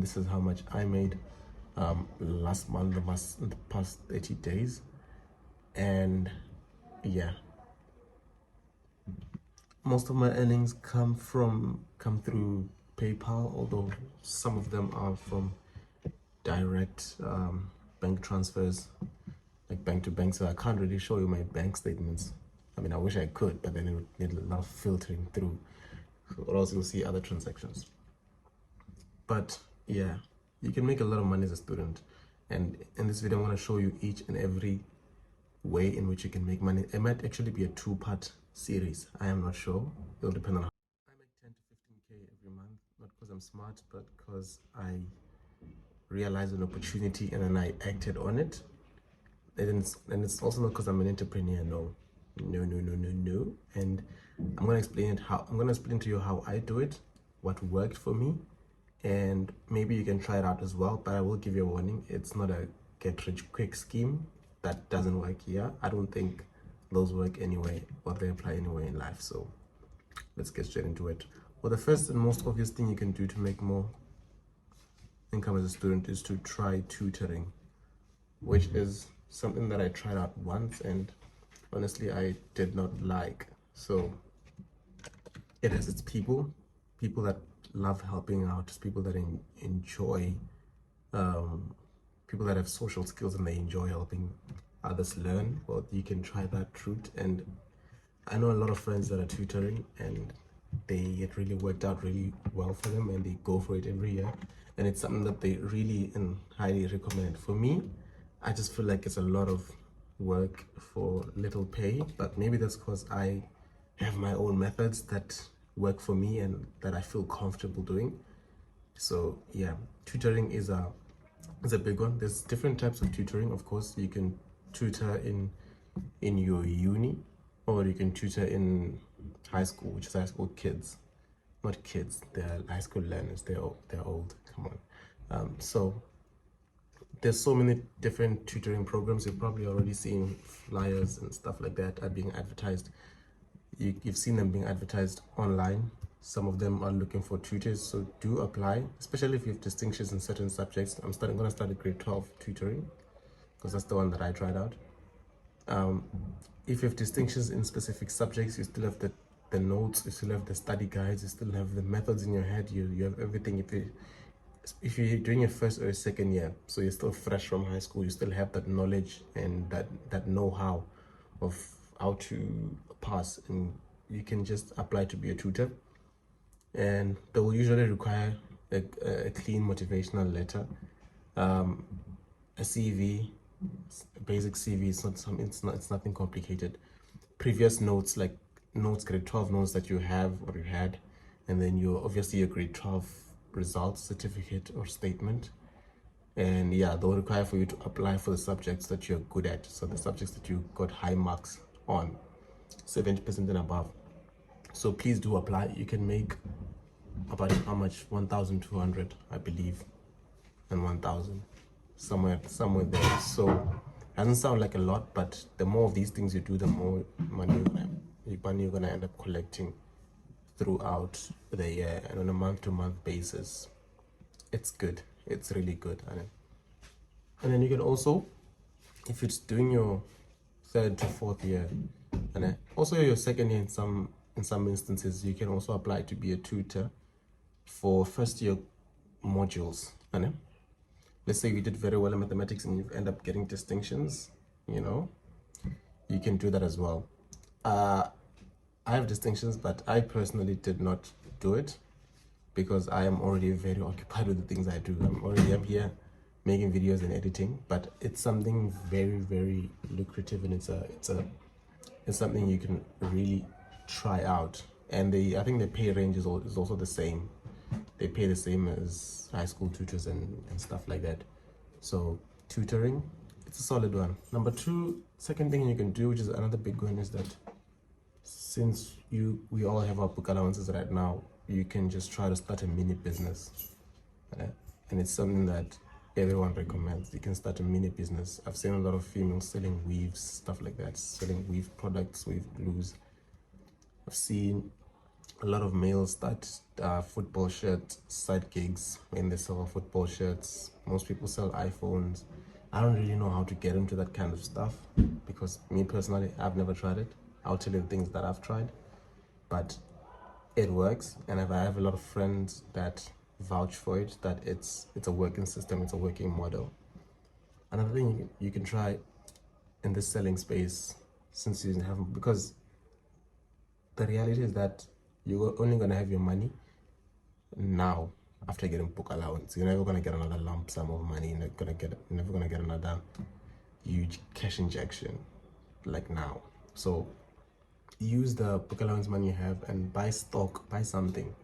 and this is how much I made last month, the past 30 days. And yeah, most of my earnings come through PayPal, although some of them are from direct bank transfers, like bank to bank. So I can't really show you my bank statements. I mean, I wish I could, but then it would need a lot of filtering through, or else you'll see other transactions. But yeah, you can make a lot of money as a student, and in this video I'm going to show you each and every way in which you can make money. It might actually be a two-part series. I am not sure. It'll depend on how. I make 10 to 15k every month, not because I'm smart, but because I realized an opportunity and then I acted on it. And it's also not because I'm an entrepreneur. No. And I'm gonna explain to you how I do it, what worked for me, and maybe you can try it out as well. But I will give you a warning: it's not a get rich quick scheme. That doesn't work here. I don't think those work anyway, or they apply anyway in life. So let's get straight into it. Well, the first and most obvious thing you can do to make more income as a student is to try tutoring, which is something that I tried out once and honestly I did not like. So it has its people that love helping out, it's people that enjoy people that have social skills and they enjoy helping others learn. Well, you can try that route. And I know a lot of friends that are tutoring and it really worked out really well for them, and they go for it every year, and it's something that they really and highly recommend. For me, I just feel like it's a lot of work for little pay, but maybe that's because I have my own methods that work for me and that I feel comfortable doing. So yeah, tutoring is a big one. There's different types of tutoring. Of course, you can tutor in your uni, or you can tutor in high school, which is high school kids. Not kids, they're high school learners. They're old. Come on. So there's so many different tutoring programs. You've probably already seen flyers and stuff like that are being advertised. You've seen them being advertised online. Some of them are looking for tutors, so do apply, especially if you have distinctions in certain subjects. I'm going to start a grade 12 tutoring because that's the one that I tried out. If you have distinctions in specific subjects, you still have the notes, you still have the study guides, you still have the methods in your head, you have everything. If you're doing your first or second year, so you're still fresh from high school, you still have that knowledge and that know-how of how to pass, and you can just apply to be a tutor. And they will usually require a clean motivational letter, a CV, a basic CV. It's nothing complicated. Previous notes, like grade 12 notes that you have or you had, and then your grade 12 results certificate or statement. And yeah, they'll require for you to apply for the subjects that you're good at, so the subjects that you got high marks on, 70% and above. So please do apply. You can make about how much? 1,200, I believe, and 1,000, somewhere there. So it doesn't sound like a lot, but the more of these things you do, the more money you're gonna end up collecting throughout the year and on a month-to-month basis. It's good. It's really good. And then you can also, if you're doing your third to fourth year, and also your second year in some instances, you can also apply to be a tutor for first year modules. And let's say you did very well in mathematics and you end up getting distinctions, you can do that as well. I have distinctions, but I personally did not do it because I am already very occupied with the things I do. I'm here making videos and editing, but it's something very, very lucrative, and it's something you can really try out. And I think the pay range is also the same. They pay the same as high school tutors and stuff like that. So tutoring, it's a solid one. Number two, second thing you can do, which is another big one, is that since we all have our book allowances right now, you can just try to start a mini business. And it's something that everyone recommends. You can start a mini business. I've seen a lot of females selling weaves, stuff like that, selling weave products, weave glues. I've seen A lot of males start football shirt side gigs when they sell football shirts. Most people sell iPhones. I don't really know how to get into that kind of stuff because me personally, I've never tried it. I'll tell you the things that I've tried, but it works, and if I have a lot of friends that vouch for it, that it's a working system, it's a working model. Another thing you can try in this selling space, since you haven't, because the reality is that you're only going to have your money now after getting book allowance. You're never going to get another lump sum of money. You're never going to get another huge cash injection like now. So use the book allowance money you have and buy stock, buy something.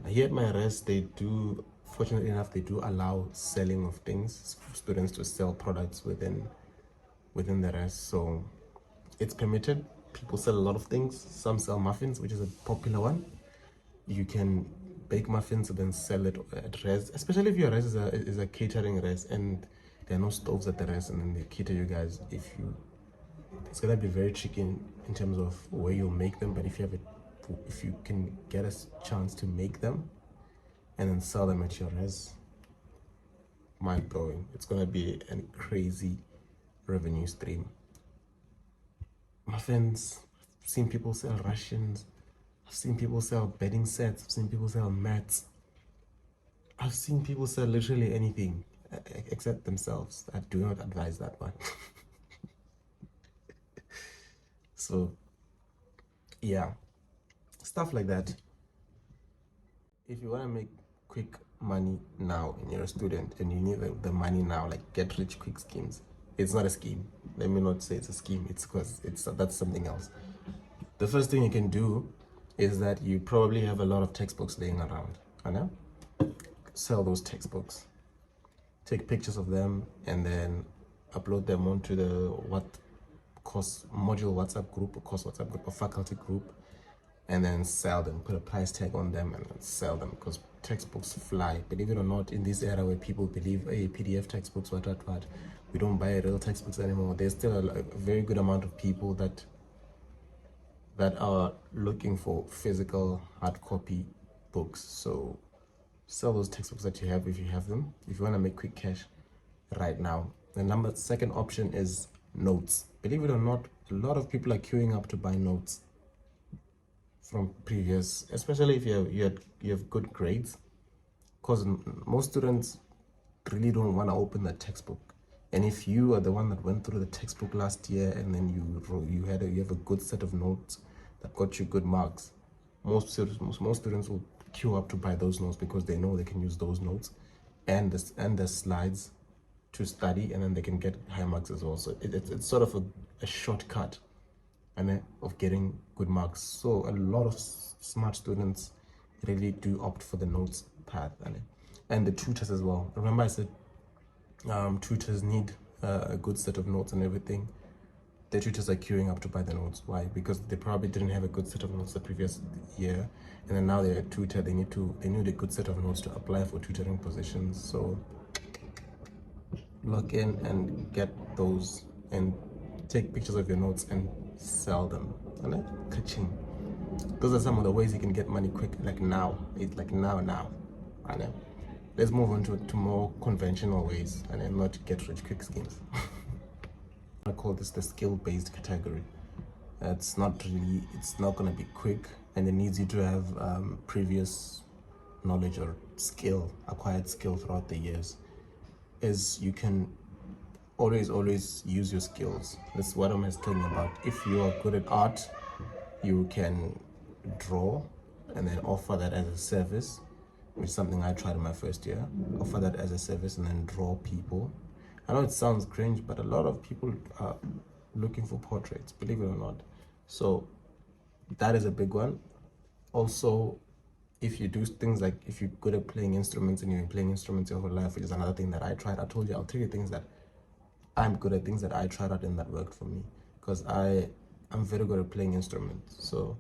Here at my res, they do, fortunately enough, they do allow selling of things for students to sell products within the res. So it's permitted. People sell a lot of things. Some sell muffins, which is a popular one. You can bake muffins and then sell it at res, especially if your res is a catering res and there are no stoves at the res, and then they cater you guys. It's gonna be very tricky in terms of where you make them, but if you can get a chance to make them and then sell them at your res, mind blowing. It's gonna be a crazy revenue stream. Muffins, I've seen people sell rations, I've seen people sell bedding sets, I've seen people sell mats, I've seen people sell literally anything except themselves. I do not advise that one. So yeah, stuff like that. If you want to make quick money now and you're a student and you need the money now, like get rich quick schemes, it's not a scheme. Let me not say it's a scheme, it's because that's something else. The first thing you can do is that you probably have a lot of textbooks laying around. I know, sell those textbooks, take pictures of them, and then upload them onto the course module WhatsApp group, or course WhatsApp group, or faculty group, and then sell them, put a price tag on them, and then sell them, because textbooks fly. Believe it or not, in this era where people believe, hey, PDF textbooks, what, we don't buy real textbooks anymore, there's still a very good amount of people that are looking for physical hard copy books. So sell those textbooks that you have if you have them, if you want to make quick cash right now. The second option is notes. Believe it or not, a lot of people are queuing up to buy notes from previous, especially if you have good grades, because most students really don't want to open the textbook. And if you are the one that went through the textbook last year and then you have a good set of notes that got you good marks, most students will queue up to buy those notes because they know they can use those notes and the slides to study, and then they can get high marks as well. So it's sort of a shortcut of getting good marks. So a lot of smart students really do opt for the notes path, and the tutors as well. Remember I said tutors need a good set of notes and everything. The tutors are queuing up to buy the notes. Why? Because they probably didn't have a good set of notes the previous year, and then now they're a tutor. They need a good set of notes to apply for tutoring positions. So log in and get those and take pictures of your notes and sell them. Catching. Those are some of the ways you can get money quick, like now. It's like now. Let's move on to more conventional ways and then not get rich quick schemes. I call this the skill-based category. It's not going to be quick, and it needs you to have previous knowledge or acquired skill throughout the years. Is you can always use your skills. That's what I'm talking about. If you are good at art, you can draw and then offer that as a service, which is something I tried in my first year. Offer that as a service and then draw people. I know it sounds cringe, but a lot of people are looking for portraits, believe it or not. So that is a big one. Also, if you do things like, if you're good at playing instruments and you've been playing instruments your whole life, which is another thing that I tried. I told you, I'll tell you things that I'm good at, things that I tried out and that worked for me, because I'm very good at playing instruments. So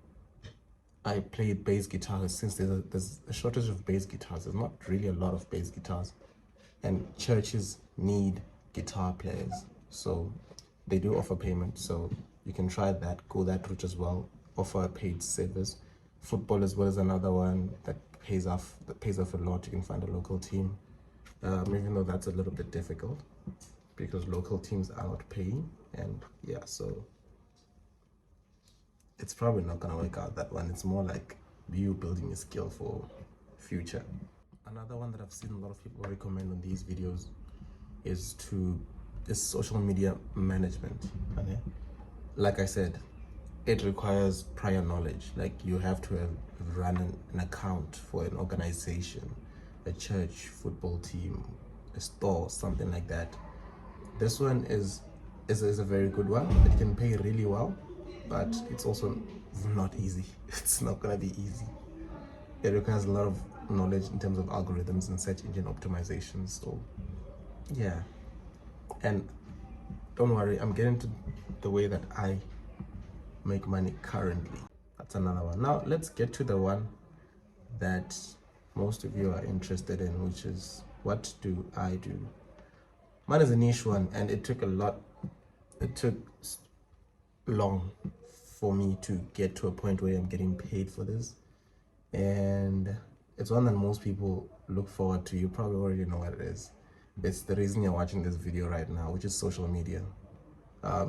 I played bass guitar. Since there's a shortage of bass guitars, there's not really a lot of bass guitars, and churches need guitar players, so they do offer payment. So you can try that, go that route as well, offer a paid service Football as well is another one that pays off a lot. You can find a local team, even though that's a little bit difficult because local teams are not paying, and yeah, so it's probably not gonna work out, that one. It's more like you building a skill for future. Another one that I've seen a lot of people recommend on these videos is social media management. Okay? Like I said, it requires prior knowledge. Like you have to have run an account for an organization, a church, football team, a store, something like that. This one is a very good one. It can pay really well, but it's also not easy. It's not gonna be easy. It requires a lot of knowledge in terms of algorithms and search engine optimization. So yeah, and don't worry, I'm getting to the way that I make money currently. That's another one. Now let's get to the one that most of you are interested in, which is, what do I do? Mine is a niche one, and it took long for me to get to a point where I'm getting paid for this, and it's one that most people look forward to. You probably already know what it is. It's the reason you're watching this video right now, which is social media.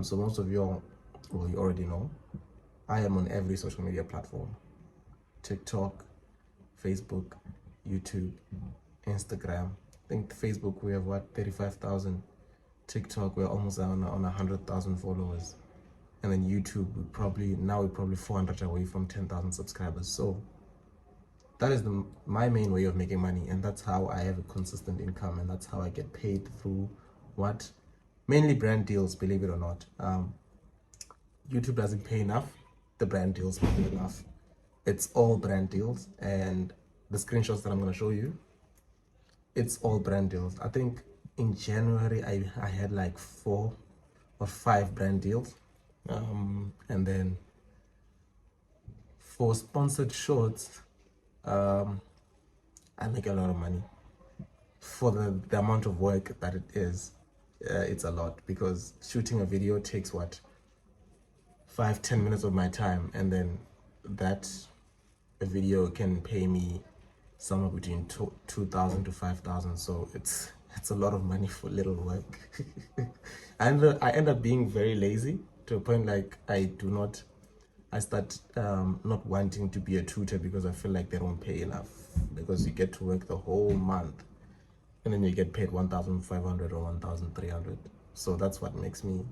So most of you already know, I am on every social media platform: TikTok, Facebook, YouTube, Instagram. I think Facebook we have 35,000. TikTok we're almost on 100,000 followers, and then YouTube we're probably 400 away from 10,000 subscribers. So that is my main way of making money, and that's how I have a consistent income, and that's how I get paid through mainly brand deals, believe it or not. YouTube doesn't pay enough, the brand deals pay enough. It's all brand deals, and the screenshots that I'm going to show you, it's all brand deals. I think in January I had like 4 or 5 brand deals, and then for sponsored shorts, I make a lot of money for the amount of work that it is. It's a lot, because shooting a video takes 5-10 minutes of my time, and then a video can pay me somewhere between 2,000 to 5,000. So it's a lot of money for little work. And I end up being very lazy to a point like I start not wanting to be a tutor, because I feel like they don't pay enough, because you get to work the whole month and then you get paid 1,500 or 1,300. So that's what makes me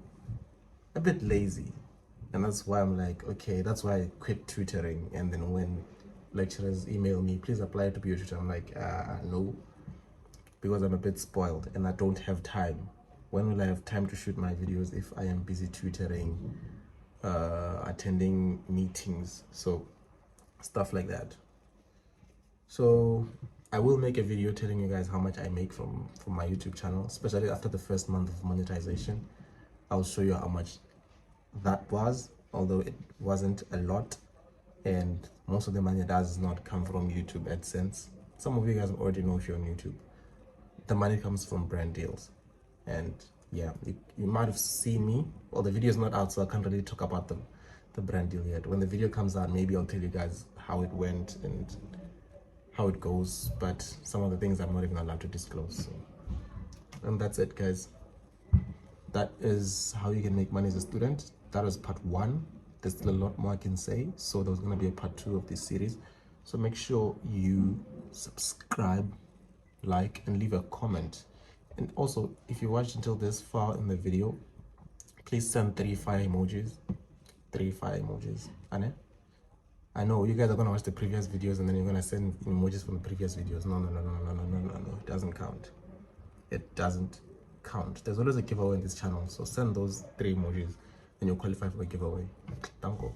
a bit lazy. And that's why I'm like, okay, that's why I quit tutoring. And then when lecturers email me, please apply to be a tutor, I'm like, no, because I'm a bit spoiled and I don't have time. When will I have time to shoot my videos if I am busy tutoring, attending meetings, so stuff like that? So I will make a video telling you guys how much I make from my YouTube channel, especially after the first month of monetization. I'll show you how much that was, although it wasn't a lot, and most of the money does not come from YouTube AdSense. Some of you guys already know if you're on YouTube. The money comes from brand deals. And yeah, you might have seen me. Well, the video is not out, so I can't really talk about the brand deal yet. When the video comes out, maybe I'll tell you guys how it went and how it goes, but some of the things I'm not even allowed to disclose. So. And that's it, guys. That is how you can make money as a student. That is part 1. There's still a lot more I can say, so there's going to be a part 2 of this series. So make sure you subscribe, like, and leave a comment. And also, if you watched until this far in the video, please send 3 fire emojis. 3 fire emojis. I know you guys are gonna watch the previous videos and then you're gonna send emojis from the previous videos. No. It doesn't count. It doesn't count. There's always a giveaway in this channel, so send those 3 emojis and you'll qualify for a giveaway. Thank you.